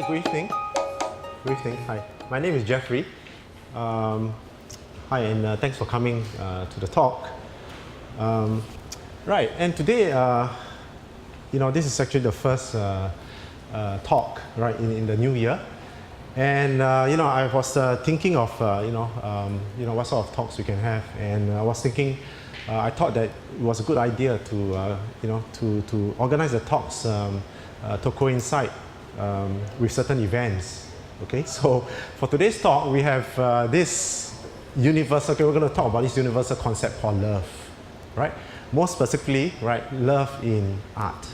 Good evening. Good evening. Hi. My name is Jeffrey. Hi, and thanks for coming to the talk. Right, and today, this is actually the first talk, right, in the new year. And I was thinking of what sort of talks we can have, and I was thinking, I thought that it was a good idea to to organize the talks to coincide with certain events. Okay, so for today's talk, we have this universal. Okay, we're going to talk about this universal concept called love, right? More specifically, right, love in art.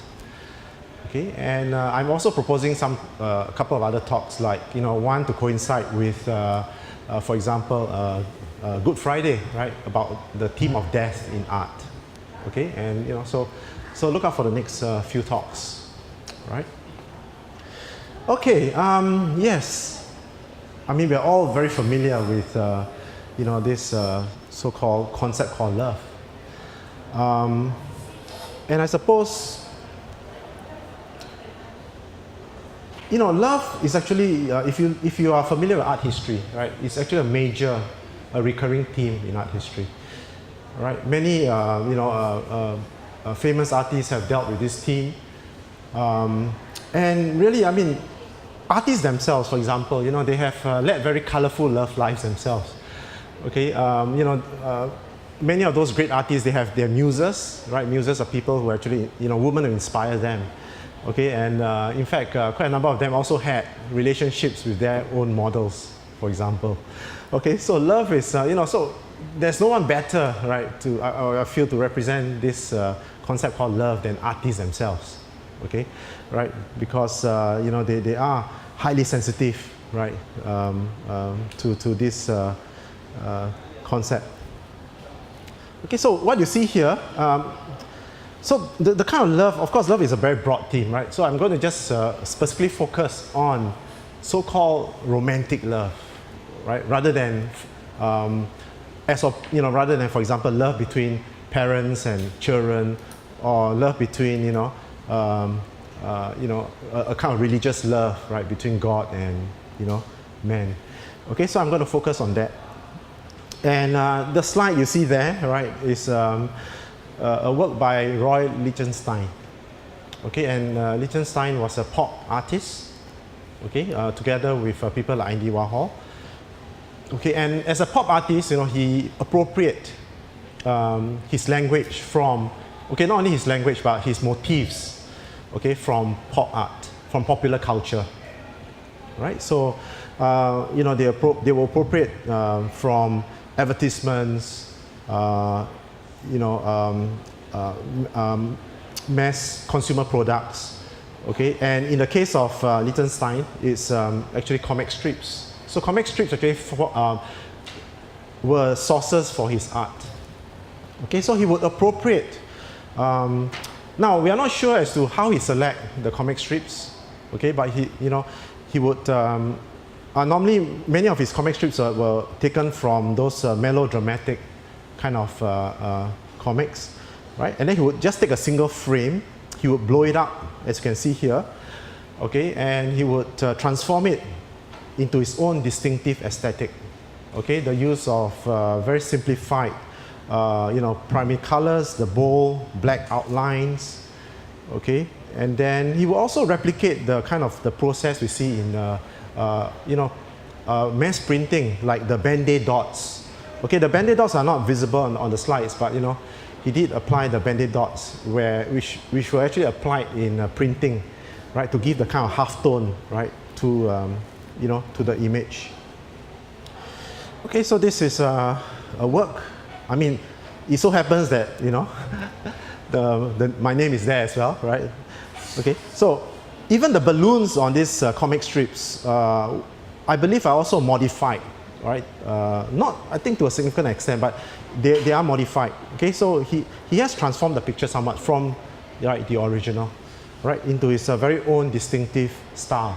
Okay, and I'm also proposing a couple of other talks, like one to coincide with, for example, Good Friday, right, about the theme of death in art. Okay, and so look out for the next few talks, right? Okay, yes, I mean we're all very familiar with this so-called concept called love, and I suppose. Love is actually, if you are familiar with art history, right, it's actually a recurring theme in art history, right? Many, famous artists have dealt with this theme, and really, I mean, artists themselves, for example, they have led very colorful love lives themselves. Okay, many of those great artists, they have their muses, right? Muses are people who actually, women who inspire them. Okay, and in fact, quite a number of them also had relationships with their own models, for example. Okay, so love is, so there's no one better, right, I feel, to represent this concept called love than artists themselves. Okay, right, because, they are highly sensitive, right, to this concept. Okay, so what you see here, so the kind of love, of course, love is a very broad theme, right? So I'm going to just specifically focus on so-called romantic love, right? Rather than, rather than, for example, love between parents and children, or love between, a kind of religious love, right, between God and, man. Okay, so I'm going to focus on that. And the slide you see there, right, is a work by Roy Lichtenstein. Okay, and Lichtenstein was a pop artist, okay, together with people like Andy Warhol. Okay, and as a pop artist, he appropriate his language from, okay, not only his language, but his motifs, okay, from pop art, from popular culture, right? So, they were appropriate from advertisements, mass consumer products, okay, and in the case of Lichtenstein, it's actually comic strips. So comic strips actually were sources for his art. Okay, so he would appropriate. Now we are not sure as to how he select the comic strips. Okay, but he would. Normally, many of his comic strips were taken from those melodramatic kind of comics, right? And then he would just take a single frame, he would blow it up, as you can see here, okay, and he would transform it into his own distinctive aesthetic, okay? The use of very simplified, primary colors, the bold black outlines, okay, and then he will also replicate the kind of the process we see in, mass printing, like the Band-Aid dots. Okay, the Band-Aid dots are not visible on the slides, but he did apply the Band-Aid dots which were actually applied in printing, right, to give the kind of half tone, right, to to the image. Okay, so this is a work. I mean, it so happens that my name is there as well, right? Okay, so even the balloons on these comic strips, I believe, are also modified. Right, not, I think, to a significant extent, but they are modified. Okay, so he has transformed the picture somewhat from, right, the original, right, into his very own distinctive style.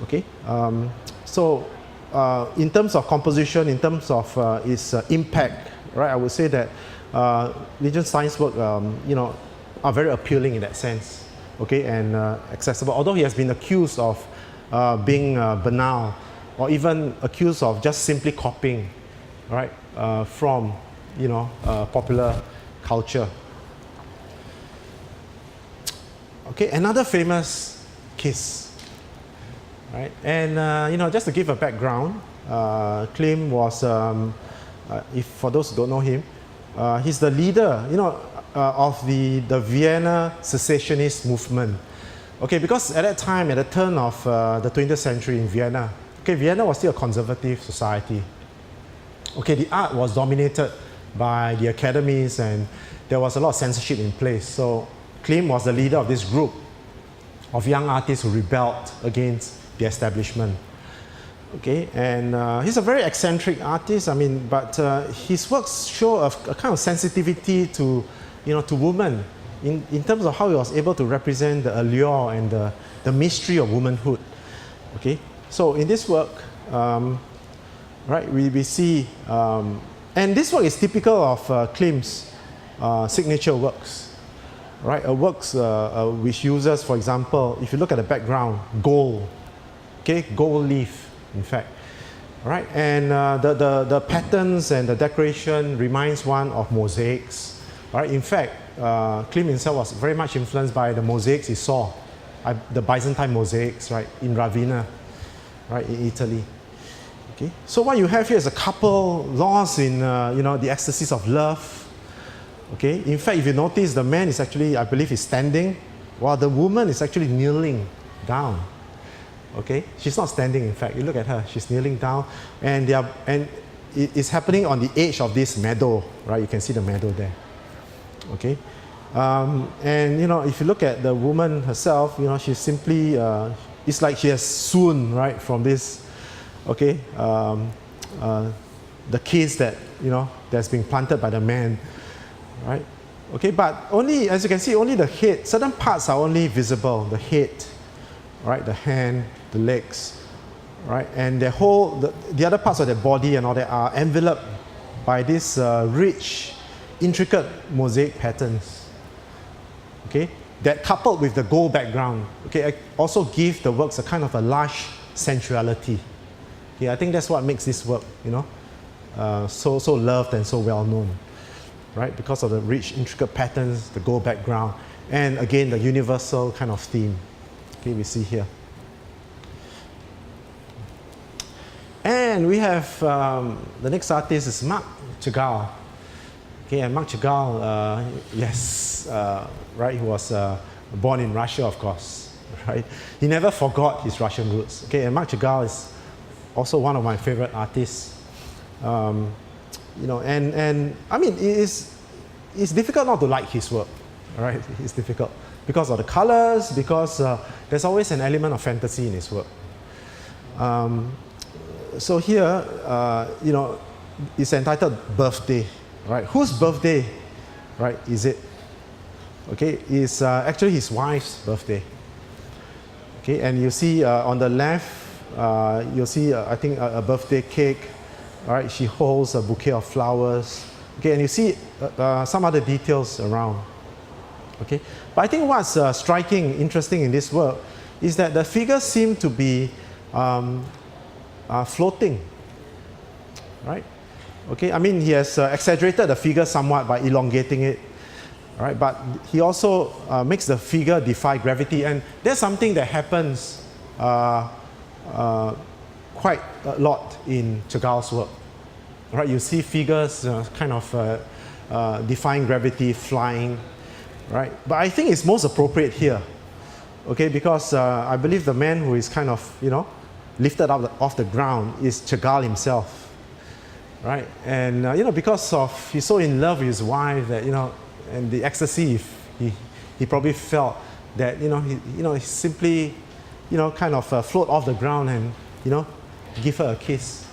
Okay, so in terms of composition, in terms of its impact, right, I would say that Lichtenstein's work, are very appealing in that sense. Okay, and accessible. Although he has been accused of being banal or even accused of just simply copying, right, from, popular culture. Okay, another famous kiss, right? And just to give a background, Klim was, if for those who don't know him, he's the leader, of the Vienna secessionist movement. Okay, because at that time, at the turn of the 20th century in Vienna, okay, Vienna was still a conservative society. Okay, the art was dominated by the academies and there was a lot of censorship in place. So Klim was the leader of this group of young artists who rebelled against the establishment. Okay, and he's a very eccentric artist, but his works show a kind of sensitivity to, to women in terms of how he was able to represent the allure and the mystery of womanhood. Okay, so in this work, right, we see, and this work is typical of Klim's signature works. Right, works which uses, for example, if you look at the background, gold, okay, gold leaf, in fact, right, and the patterns and the decoration reminds one of mosaics, right. In fact, Klim himself was very much influenced by the mosaics he saw, the Byzantine mosaics, right, in Ravenna, right, in Italy. Okay, so what you have here is a couple lost in, the ecstasies of love. Okay, in fact, if you notice, the man is actually, I believe, is standing, while the woman is actually kneeling down. Okay, she's not standing. In fact, you look at her; she's kneeling down, and it's happening on the edge of this meadow, right? You can see the meadow there. Okay, and if you look at the woman herself, she's simply, it's like she has swooned, right, from this. Okay, the kiss that that's being planted by the man. Right, okay, but only, as you can see, only the head, certain parts are only visible, the head, right, the hand, the legs, right, and the other parts of the body and all that are enveloped by this rich, intricate mosaic patterns, okay, that coupled with the gold background, okay, also give the works a kind of a lush sensuality. Okay, I think that's what makes this work, so loved and so well known. Right, because of the rich, intricate patterns, the gold background, and again, the universal kind of theme. Okay, we see here. And we have, the next artist is Marc Chagall. Okay, and Marc Chagall, yes, right, he was born in Russia, of course, right? He never forgot his Russian roots. Okay, and Marc Chagall is also one of my favorite artists. It's difficult not to like his work, right? It's difficult because of the colors, because there's always an element of fantasy in his work. So here, it's entitled Birthday, right? Whose birthday, right, is it? Okay, it's actually his wife's birthday. Okay, and you see on the left, you'll see, I think, a birthday cake. All right, she holds a bouquet of flowers. Okay, and you see some other details around. Okay, but I think what's striking, interesting in this work is that the figures seem to be floating. Right? Okay, he has exaggerated the figure somewhat by elongating it. Right, but he also makes the figure defy gravity, and that's something that happens quite a lot in Chagall's work. Right, you see figures kind of defying gravity, flying, right? But I think it's most appropriate here, okay, because I believe the man who is kind of, lifted up off the ground is Chagall himself, right? And, because of, he's so in love with his wife that, and the ecstasy, he probably felt that, he simply, kind of float off the ground and, give her a kiss.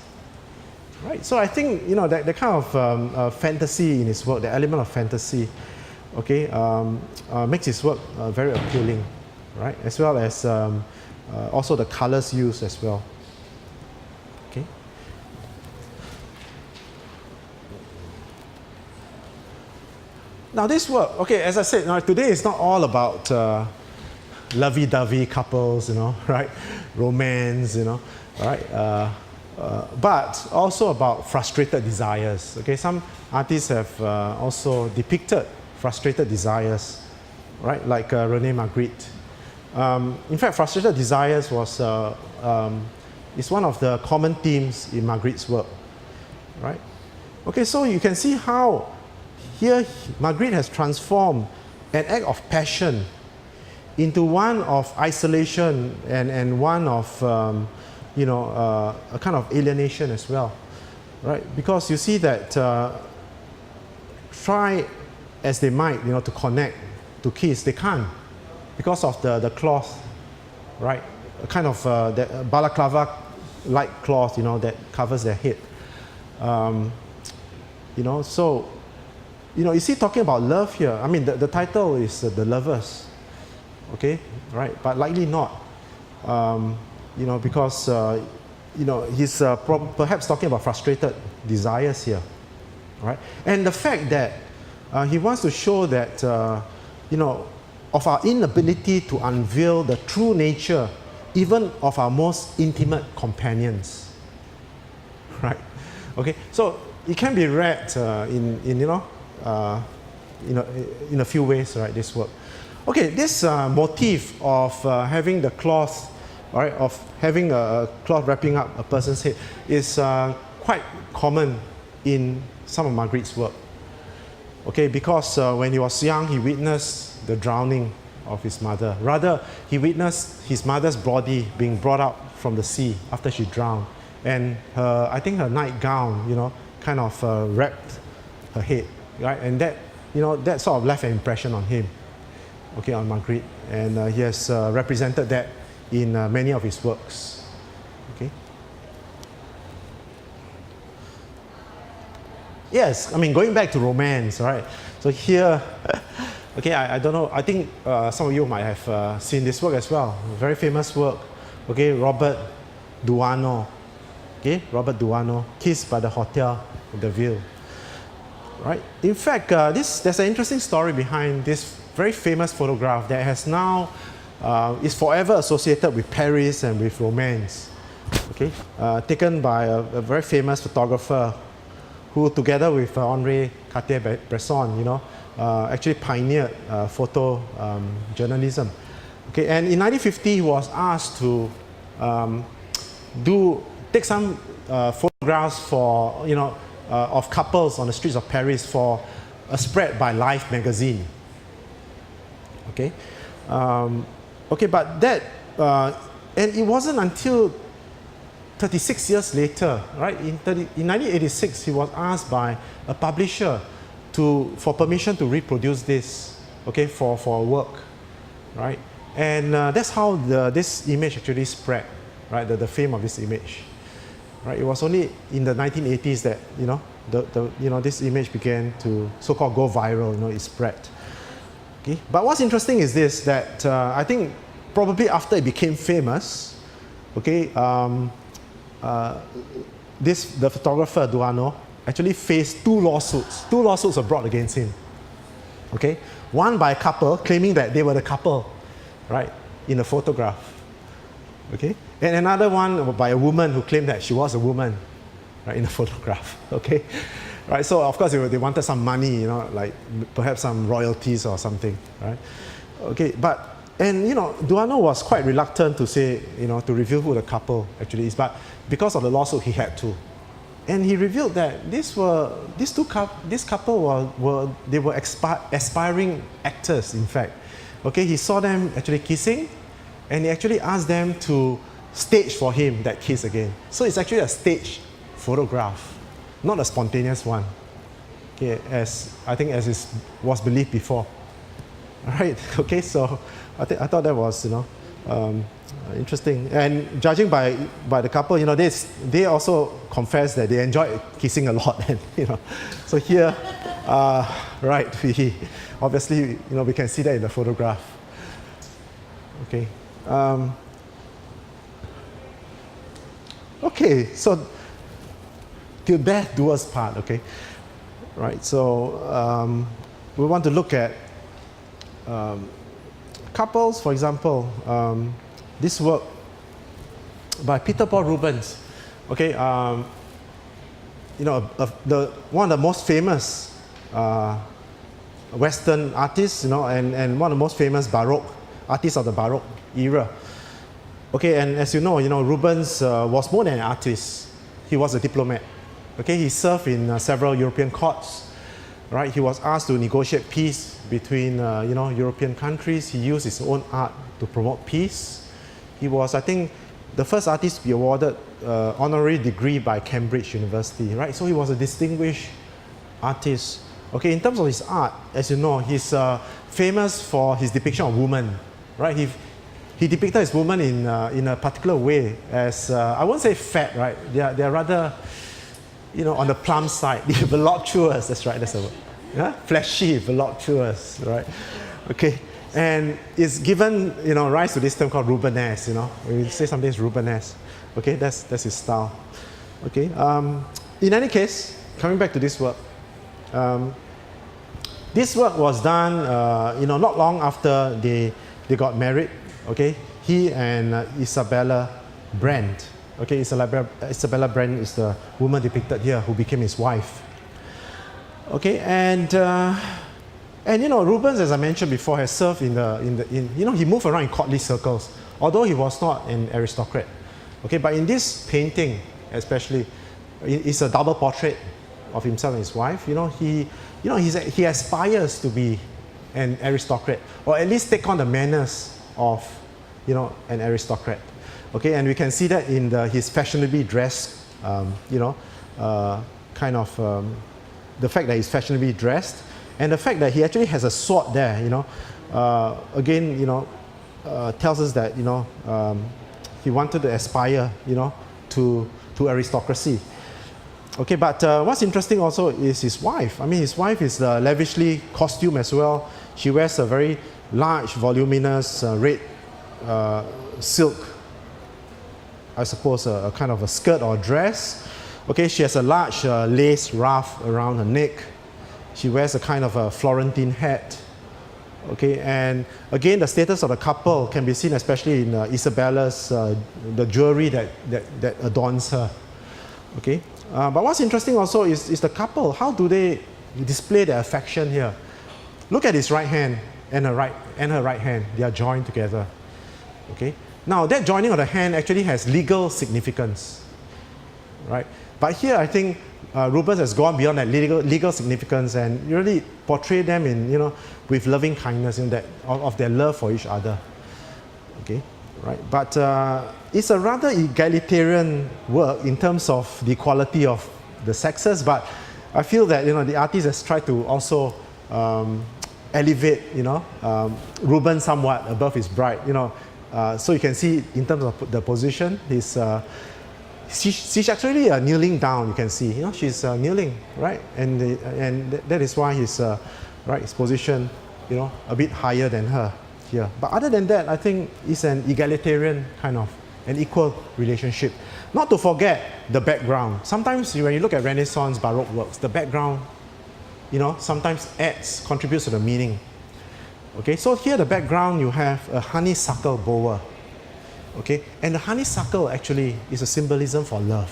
Right, so I think that kind of fantasy in his work, the element of fantasy, okay, makes his work very appealing, right? As well as also the colors used as well. Okay. Now this work, okay, as I said, today is not all about lovey-dovey couples, right? Romance, right? But also about frustrated desires. Okay, some artists have also depicted frustrated desires, right? Like René Magritte. In fact, frustrated desires is one of the common themes in Magritte's work, right? Okay, so you can see how here Magritte has transformed an act of passion into one of isolation and one of a kind of alienation as well, right? Because you see that try as they might, to connect, to kiss, they can't because of the cloth, right? A kind of that balaclava-like cloth, that covers their head. So, you see, talking about love here, I mean, the title is The Lovers, okay, right? But likely not, because, he's perhaps talking about frustrated desires here, right? And the fact that he wants to show that, of our inability to unveil the true nature, even of our most intimate companions, right? Okay, so it can be read in a few ways, right? This work. Okay, this motif of having the cloth, right, of having a cloth wrapping up a person's head is quite common in some of Magritte's work. Okay, because when he was young, he witnessed the drowning of his mother. Rather, he witnessed his mother's body being brought up from the sea after she drowned, and I think her nightgown, kind of wrapped her head, right? And that, that sort of left an impression on him, okay, on Magritte, and he has represented that in many of his works, okay. Yes, I mean, going back to romance, right? So here, okay, I don't know, I think some of you might have seen this work as well. Very famous work, okay, Robert Duano, Kissed by the Hotel de Ville, right? In fact, there's an interesting story behind this very famous photograph that has now, is forever associated with Paris and with romance, okay? Taken by a very famous photographer who, together with Henri Cartier-Bresson, actually pioneered photo journalism. Okay, and in 1950, he was asked to take some photographs for, of couples on the streets of Paris for a spread by Life magazine. Okay, but that, and it wasn't until 36 years later, right? In 1986, he was asked by a publisher for permission to reproduce this, okay, for a work, right? And that's how this image actually spread, right? The fame of this image, right? It was only in the 1980s that this image began to so-called go viral. It spread. Okay, but what's interesting is this, that I think probably after it became famous, okay, the photographer Duano actually faced two lawsuits. Two lawsuits were brought against him. Okay, one by a couple claiming that they were the couple, right, in the photograph. Okay, and another one by a woman who claimed that she was a woman, right, in the photograph. Okay, right. So of course they wanted some money, like perhaps some royalties or something, right? Okay, but. And Duano was quite reluctant to say, to reveal who the couple actually is, but because of the lawsuit, he had to. And he revealed that this couple were aspiring actors, in fact. Okay, he saw them actually kissing, and he actually asked them to stage for him that kiss again. So it's actually a staged photograph, not a spontaneous one. Okay, as was believed before. All right. Okay, so I thought that was interesting. And judging by the couple, they also confessed that they enjoyed kissing a lot. And so here, right, we obviously we can see that in the photograph. Okay. Okay. So till death do us part. Okay. Right. So we want to look at couples, for example, this work by Peter Paul Rubens. Okay, one of the most famous Western artists, and one of the most famous Baroque artists of the Baroque era. Okay, and as you know, Rubens was more than an artist. He was a diplomat. Okay, he served in several European courts. Right, he was asked to negotiate peace between European countries. He used his own art to promote peace. He was, I think, the first artist to be awarded honorary degree by Cambridge University. Right, so he was a distinguished artist. Okay, in terms of his art, as you know, he's famous for his depiction of women. Right, he depicted his woman in a particular way as I won't say fat. Right, they're rather, on the plump side, voluptuous. That's right. That's the word. Yeah? Fleshy, voluptuous. Right. Okay. And it's given, rise to this term called Rubenesque. When you say something is Rubenesque. Okay. That's his style. Okay. In any case, coming back to this work. This work was done, not long after they got married. Okay. He and Isabella Brandt. Okay, Isabella Brandt is the woman depicted here who became his wife. Okay, and Rubens, as I mentioned before, has served he moved around in courtly circles, although he was not an aristocrat. Okay, but in this painting, especially, it's a double portrait of himself and his wife. He aspires to be an aristocrat, or at least take on the manners of, an aristocrat. Okay, and we can see that in his fashionably dressed, the fact that he's fashionably dressed, and the fact that he actually has a sword there, tells us that, he wanted to aspire, to aristocracy. Okay, but what's interesting also is his wife. I mean, his wife is lavishly costumed as well. She wears a very large, voluminous red silk, I suppose a kind of a skirt or dress. Okay, she has a large lace ruff around her neck. She wears a kind of a Florentine hat. Okay, and again, the status of the couple can be seen especially in Isabella's, the jewelry that adorns her. Okay, but what's interesting also is the couple. How do they display their affection here? Look at his right hand and her right hand. They are joined together. Okay. Now, that joining of the hand actually has legal significance, right? But here, I think Rubens has gone beyond that legal significance and really portrayed them in, with loving kindness, of their love for each other. Okay, right? But it's a rather egalitarian work in terms of the equality of the sexes. But I feel that the artist has tried to also elevate, Rubens somewhat above his bride. So you can see in terms of the position, she's actually kneeling down. You can see, she's kneeling, right? And that is why his position, a bit higher than her here. But other than that, I think it's an egalitarian kind of an equal relationship. Not to forget the background. Sometimes when you look at Renaissance Baroque works, the background, sometimes contributes to the meaning. Okay, so here the background you have a honeysuckle bower. Okay, and the honeysuckle actually is a symbolism for love.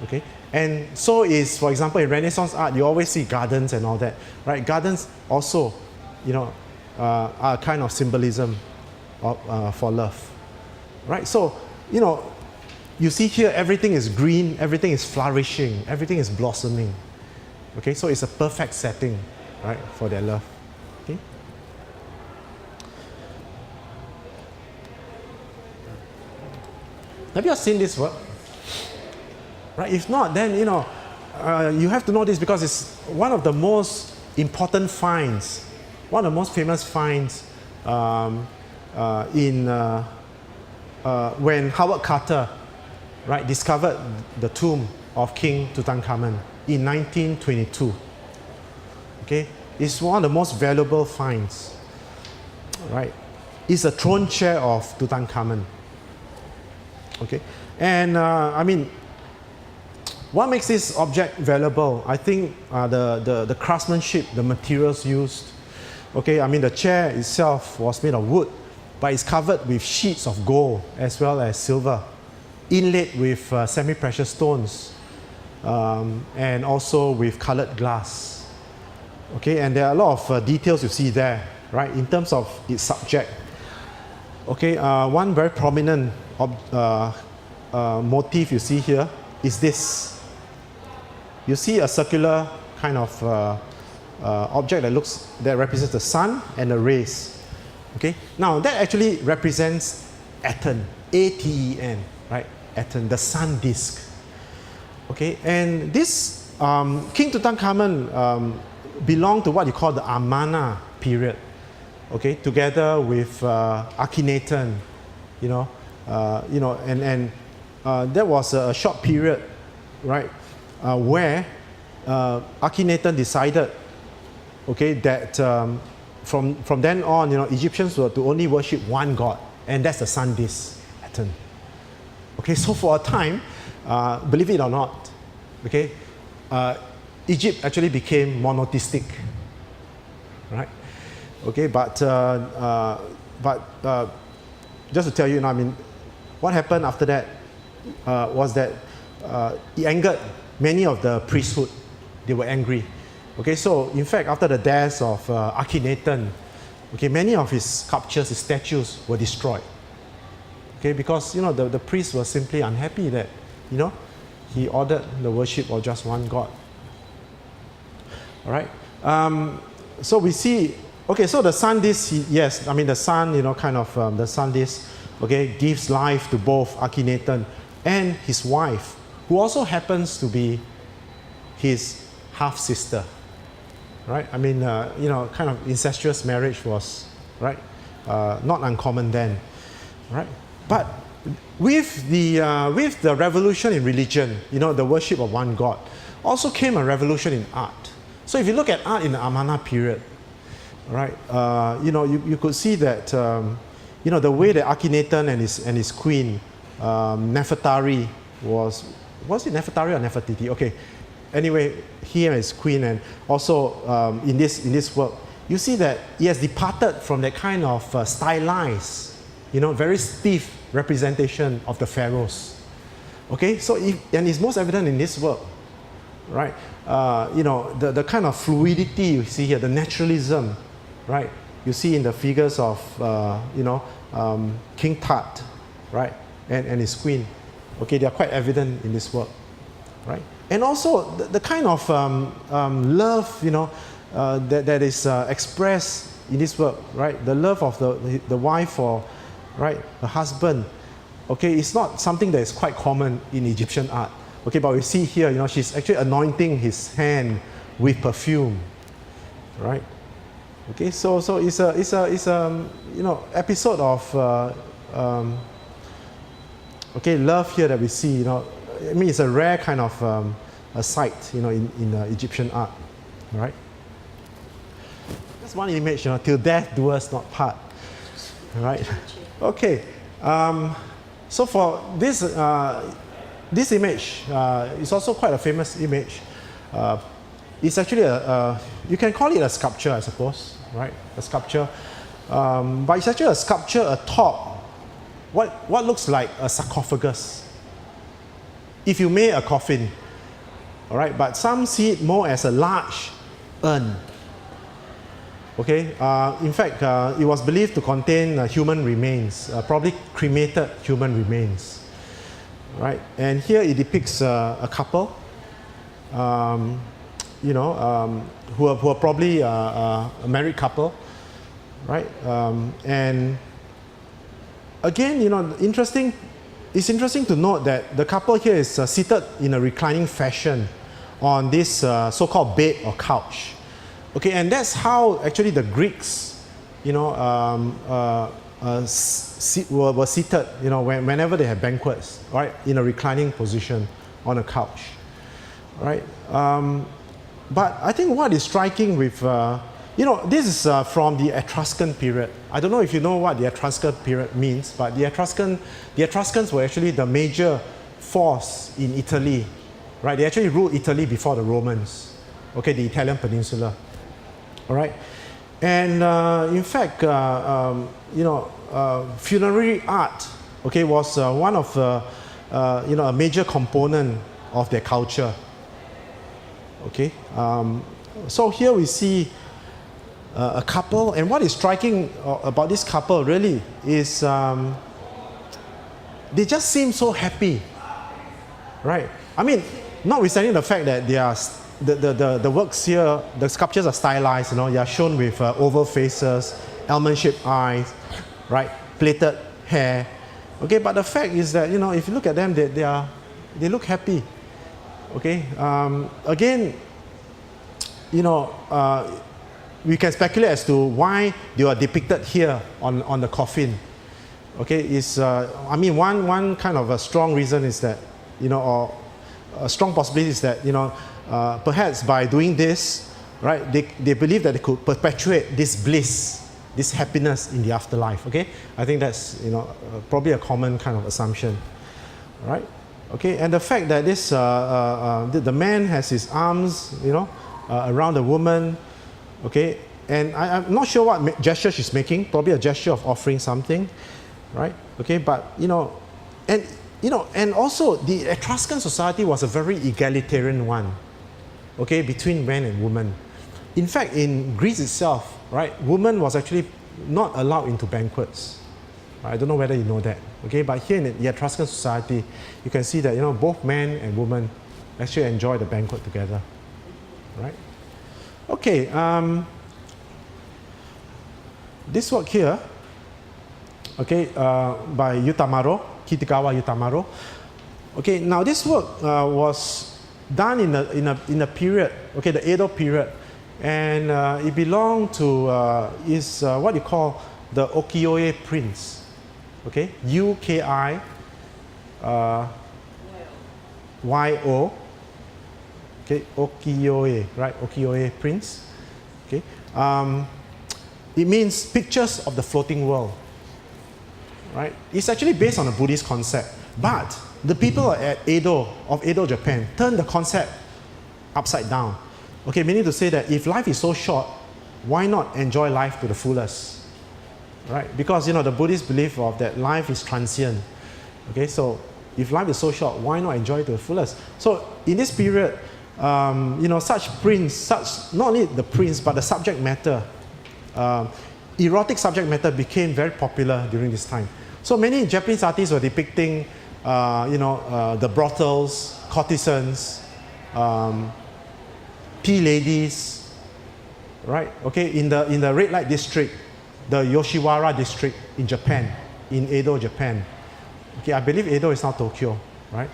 Okay, and so is, for example, in Renaissance art, you always see gardens and all that, right? Gardens also, are a kind of symbolism for love, right? So, you see here everything is green, everything is flourishing, everything is blossoming. Okay, so it's a perfect setting, right, for their love. Okay. Have you all seen this work? Right? If not, then you have to know this because it's one of the most important finds, one of the most famous finds when Howard Carter, right, discovered the tomb of King Tutankhamun in 1922. Okay, it's one of the most valuable finds. Right, it's a throne chair of Tutankhamun. Okay, and I mean, what makes this object valuable? I think the craftsmanship, the materials used. Okay, I mean the chair itself was made of wood, but it's covered with sheets of gold as well as silver, inlaid with semi-precious stones, and also with colored glass. Okay, and there are a lot of details you see there, right, in terms of its subject. Okay, one very prominent motif you see here is this. You see a circular kind of object that represents the sun and the rays. Okay, now that actually represents Aten, A-T-E-N, right? Aten, the sun disk. Okay, and this King Tutankhamun belonged to what you call the Amarna period. Okay, together with Akhenaten, and that was a short period, right, where Akhenaten decided, okay, that from then on, Egyptians were to only worship one god, and that's the sun disk, Aten. Okay, so for a time, believe it or not, okay, Egypt actually became monotheistic, right? Okay, but just to tell you, what happened after that was that it angered many of the priesthood. They were angry. Okay, so in fact, after the death of Akhenaten, okay, many of his sculptures, his statues were destroyed. Okay, because the priests were simply unhappy that he ordered the worship of just one god. All right. So we see. Okay, so the sun disk, yes, the sun, the sun disk, okay, gives life to both Akhenaten and his wife, who also happens to be his half sister, right? Kind of incestuous marriage was, right, not uncommon then, right? But with the revolution in religion, the worship of one god, also came a revolution in art. So if you look at art in the Amarna period, right, you could see that the way that Akhenaten and his queen Nefertari was it Nefertari or Nefertiti? Okay, anyway, he and his queen, and also in this work, you see that he has departed from that kind of stylized, very stiff representation of the pharaohs. Okay, so and it's most evident in this work, right? The kind of fluidity you see here, the naturalism, right? You see in the figures of King Tut, right, and his queen. Okay, they are quite evident in this work, right? And also the kind of love, that is expressed in this work, right? The love of the wife for, right, the husband. Okay, it's not something that is quite common in Egyptian art. Okay, but we see here, she's actually anointing his hand with perfume, right? Okay, so it's a episode of love here that we see. It's a rare kind of a sight, in Egyptian art, right? That's one image, till death do us not part, right? Okay, so for this image is also quite a famous image. It's actually you can call it a sculpture, I suppose, right? A sculpture, but it's actually a sculpture atop what looks like a sarcophagus. If you made a coffin, all right, but some see it more as a large urn. Okay, in fact, it was believed to contain human remains, probably cremated human remains. Right, and here it depicts a couple, who are probably a married couple, right? And again, it's interesting to note that the couple here is seated in a reclining fashion on this so-called bed or couch. Okay, and that's how actually the Greeks, were seated, whenever they had banquets, right, in a reclining position on a couch, right? But I think what is striking with, this is from the Etruscan period. I don't know if you know what the Etruscan period means, but the Etruscans were actually the major force in Italy, right? They actually ruled Italy before the Romans, okay, the Italian peninsula, all right? And in fact, funerary art, okay, was one of the, a major component of their culture. Okay, so here we see a couple, and what is striking about this couple really is they just seem so happy, right? I mean, notwithstanding the fact that they are the works here, the sculptures are stylized, they are shown with oval faces, almond-shaped eyes, right? Plaited hair. Okay, but the fact is that, if you look at them, they look happy. Okay, again, we can speculate as to why they are depicted here on the coffin. Okay, one kind of a strong reason is that, or a strong possibility is that, perhaps by doing this, right, they believe that they could perpetuate this bliss, this happiness in the afterlife. Okay, I think that's probably a common kind of assumption, right? Okay, and the fact that this the man has his arms, around the woman, okay, and I'm not sure what gesture she's making. Probably a gesture of offering something, right? Okay, but and also the Etruscan society was a very egalitarian one, okay, between man and woman. In fact, in Greece itself, right, woman was actually not allowed into banquets. I don't know whether you know that, okay, but here in the Etruscan society, you can see that both men and women actually enjoy the banquet together, right? Okay, this work here, okay, by Utamaro, Kitagawa Utamaro. Okay, now this work was done in a period, okay, the Edo period, and it belonged to what you call the ukiyo-e prints. Okay, UKI YO. Okay, ukiyo-e, right? Ukiyo-e prints. Okay, it means pictures of the floating world. Right? It's actually based on a Buddhist concept, but the people at Edo, Japan, turned the concept upside down. Okay, meaning to say that if life is so short, why not enjoy life to the fullest? Right? Because the Buddhist belief of that life is transient. Okay, so if life is so short, why not enjoy it to the fullest? So in this period, such prints, not only the prints but the subject matter, erotic subject matter became very popular during this time. So many Japanese artists were depicting, the brothels, courtesans, tea ladies, right? Okay, in the red light district, the Yoshiwara district in Japan, in Edo, Japan. Okay, I believe Edo is now Tokyo, right?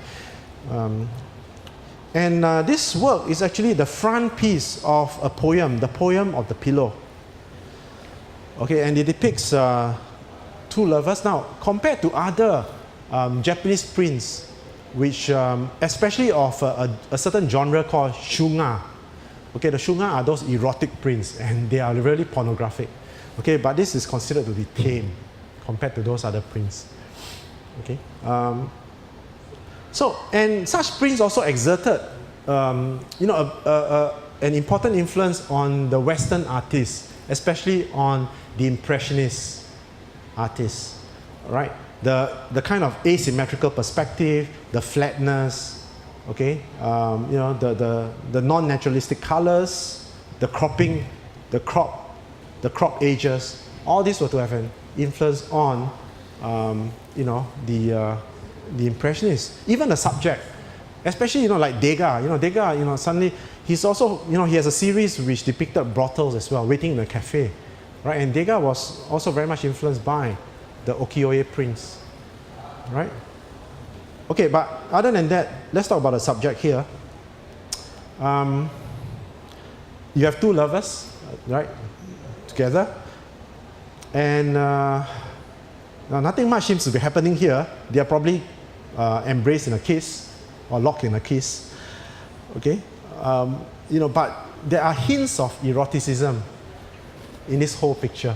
And this work is actually the front piece of a poem, the poem of the pillow. Okay, and it depicts two lovers. Now, compared to other Japanese prints, which especially of a certain genre called shunga. Okay, the shunga are those erotic prints, and they are really pornographic. Okay, but this is considered to be tame compared to those other prints. Okay, and such prints also exerted, an important influence on the Western artists, especially on the Impressionist artists, right? The kind of asymmetrical perspective, the flatness, okay, the non-naturalistic colors, the cropping, the crop edges, all this were to have an influence on, the Impressionists. Even the subject, especially like Degas. Degas, suddenly he's also, he has a series which depicted brothels as well, waiting in a cafe, right? And Degas was also very much influenced by the ukiyo-e prints, right? Okay, but other than that, let's talk about the subject here. You have two lovers, right, together, and now nothing much seems to be happening here. They are probably embraced in a kiss or locked in a kiss. Okay, but there are hints of eroticism in this whole picture.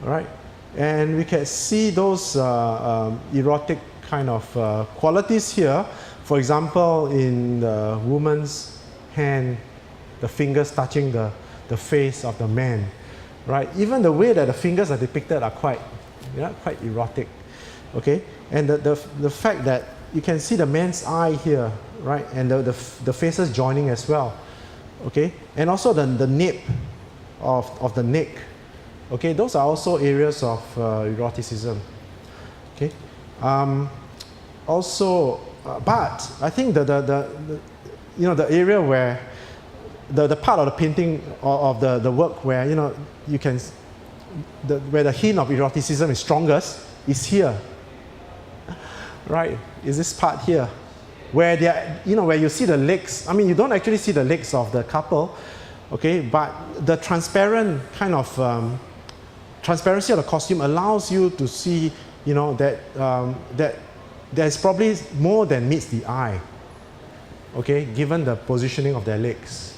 All right, and we can see those erotic kind of qualities here. For example, in the woman's hand, the fingers touching the face of the man. right? Even the way that the fingers are depicted are quite erotic, okay? And the fact that you can see the man's eye here, right? And the faces joining as well, okay? And also the nape of the neck, okay? Those are also areas of eroticism, okay? Also, but I think the area where the part of the painting of the work where you can where the hint of eroticism is strongest is here, right? Is this part here where where you see the legs. I mean, you don't actually see the legs of the couple, okay? But the transparent kind of transparency of the costume allows you to see that there's probably more than meets the eye, okay, given the positioning of their legs,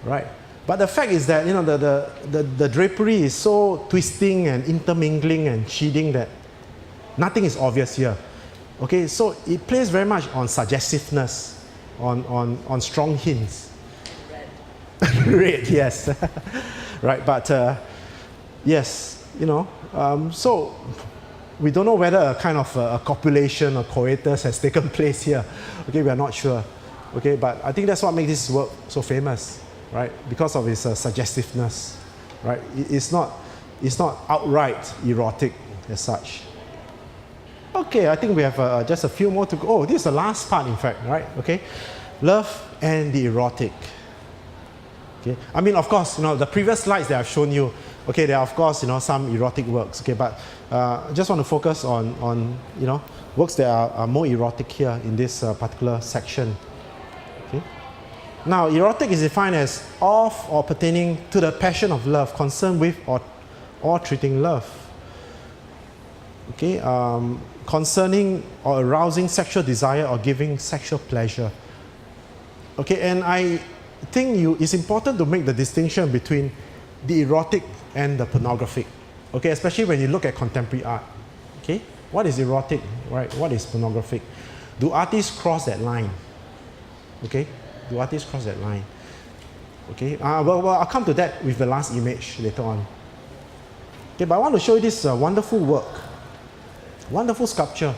right? But the fact is that the drapery is so twisting and intermingling and cheating that nothing is obvious here, okay? So it plays very much on suggestiveness, on strong hints. Red. Red, yes. Right, but yes, so we don't know whether a kind of a copulation or coitus has taken place here. Okay, we are not sure. Okay, but I think that's what makes this work so famous, right? Because of its suggestiveness, right? It's not outright erotic as such. Okay, I think we have just a few more to go. Oh, this is the last part, in fact, right? Okay, love and the erotic. Okay, I mean, of course, the previous slides that I've shown you. Okay, there are of course some erotic works. Okay, but I just want to focus on works that are more erotic here in this particular section. Okay. Now, erotic is defined as of or pertaining to the passion of love, concerned with or treating love. Okay, concerning or arousing sexual desire or giving sexual pleasure. Okay, and I think it's important to make the distinction between the erotic and the pornographic, okay, especially when you look at contemporary art. Okay, what is erotic, right? What is pornographic? Do artists cross that line? Okay, do artists cross that line? Okay, well, I'll come to that with the last image later on. Okay, but I want to show you this wonderful work, wonderful sculpture,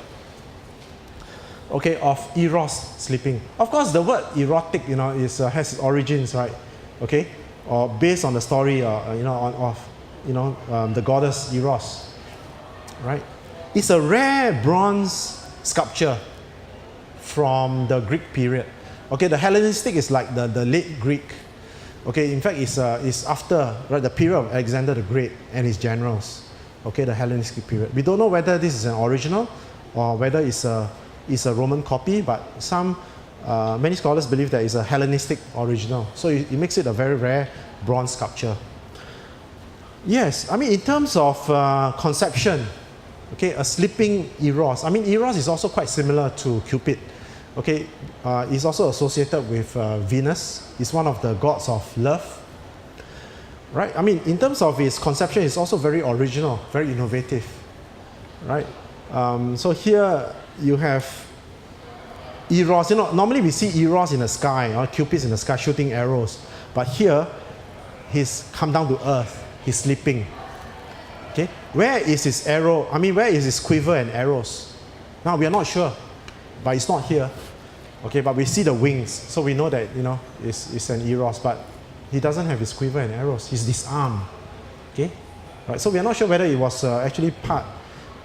okay, of Eros sleeping. Of course, the word erotic, has its origins, right? Okay, or based on the story, of the goddess Eros, right? It's a rare bronze sculpture from the Greek period. Okay, the Hellenistic is like the late Greek. Okay, in fact, it's after, right, the period of Alexander the Great and his generals. Okay, the Hellenistic period. We don't know whether this is an original or whether it's a Roman copy, but many scholars believe that it's a Hellenistic original. So it makes it a very rare bronze sculpture. Yes, I mean, in terms of conception, okay, a sleeping Eros. I mean, Eros is also quite similar to Cupid. Okay, it's also associated with Venus. It's one of the gods of love. Right? I mean, in terms of its conception, it's also very original, very innovative. Right? So here you have Eros. Normally we see Eros in the sky, or Cupid in the sky shooting arrows. But here, he's come down to earth. He's sleeping. Okay? Where is his arrow? I mean, where is his quiver and arrows? Now, we are not sure, but it's not here. Okay, but we see the wings, so we know that, it's an Eros, but he doesn't have his quiver and arrows. He's disarmed. Okay? Right, so we are not sure whether it was actually part,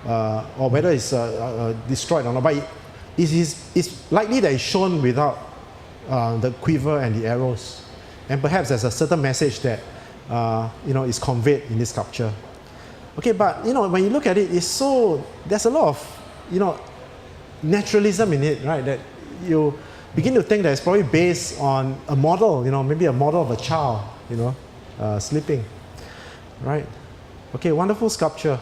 or whether it's destroyed or not, but it's likely that it's shown without the quiver and the arrows. And perhaps there's a certain message that, is conveyed in this sculpture. Okay, but, when you look at it, there's a lot of, naturalism in it, right? That you begin to think that it's probably based on a model, maybe a model of a child, sleeping, right? Okay, wonderful sculpture.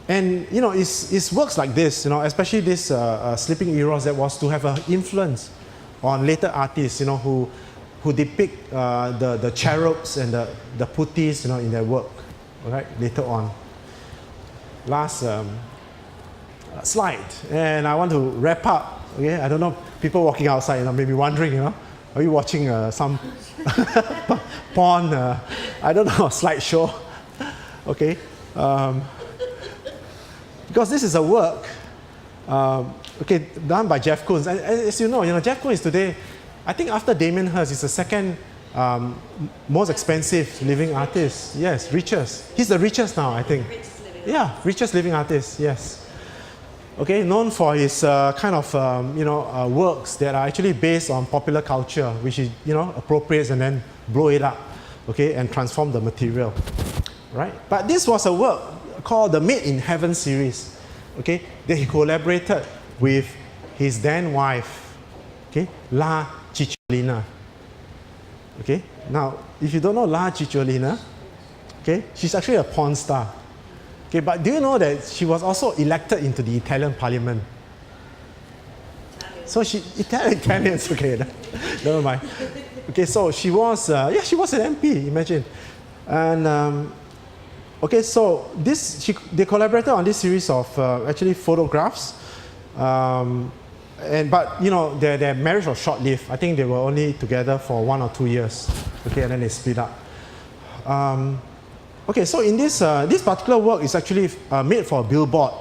And, it's works like this, especially this sleeping Eros that was to have an influence on later artists, who depict the cherubs and the putis, in their work, all right, later on. Last slide, and I want to wrap up. Okay, I don't know, people walking outside, maybe wondering, Are you watching some porn, I don't know, slideshow? Okay. Because this is a work, done by Jeff Koons. And as you know, Jeff Koons is today, I think after Damien Hirst, is the second most expensive living artist. Yes, richest. He's the richest now, I think. Richest living artist, yes. Okay, known for his works that are actually based on popular culture, which he, appropriates and then blow it up, okay, and transform the material, right? But this was a work called the Made in Heaven series, okay, that he collaborated with his then wife, okay, La Cicciolina. Okay, now, if you don't know La Cicciolina, okay, she's actually a porn star. Okay, but do you know that she was also elected into the Italian parliament? So Italians, okay, never mind. Okay, so she was, she was an MP, imagine. And, okay, so they collaborated on this series of actually photographs. But their marriage was short-lived. I think they were only together for 1 or 2 years. Okay, and then they split up. Okay, so in this particular work is actually made for a billboard.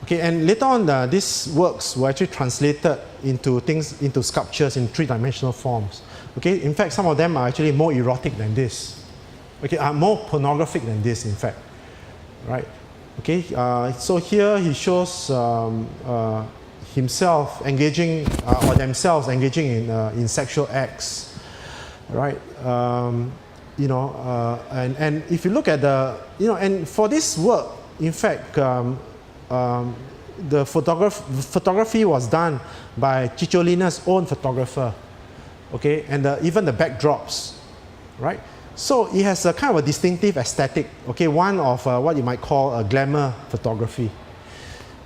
Okay, and later on, these works were actually translated into sculptures in three-dimensional forms. Okay, in fact, some of them are actually more erotic than this. Okay, are more pornographic than this, in fact. Right? Okay, so here he shows himself engaging, or themselves engaging in sexual acts, right? And if you look at and for this work, in fact, the photography was done by Cicciolina's own photographer, okay, and even the backdrops, right? So it has a kind of a distinctive aesthetic, okay, one of what you might call a glamour photography,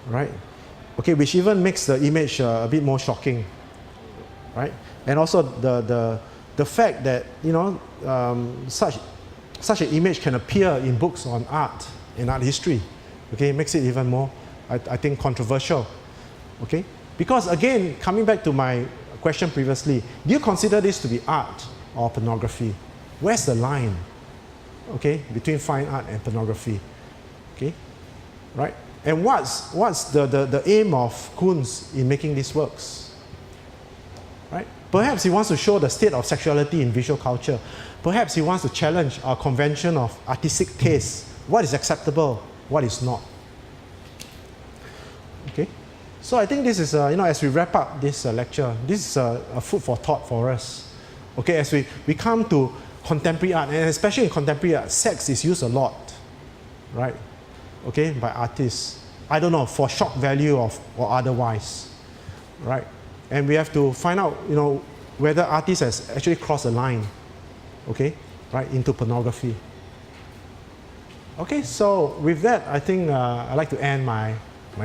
right? Okay, which even makes the image a bit more shocking, right? And also the fact that such an image can appear in books on art, in art history, okay, makes it even more, I think, controversial, okay? Because again, coming back to my question previously, do you consider this to be art or pornography? Where's the line, okay, between fine art and pornography, okay, right? And what's the aim of Koons in making these works, right? Perhaps he wants to show the state of sexuality in visual culture. Perhaps he wants to challenge our convention of artistic taste. What is acceptable, what is not. Okay, so I think this is, as we wrap up this lecture, this is a food for thought for us. Okay, as we come to contemporary art, and especially in contemporary art, sex is used a lot, right? Okay, by artists. I don't know, for shock value or otherwise, right? And we have to find out, whether artists has actually crossed a line, okay, right, into pornography. Okay, so with that, I think I'd like to end my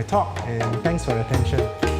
talk, and thanks for your attention.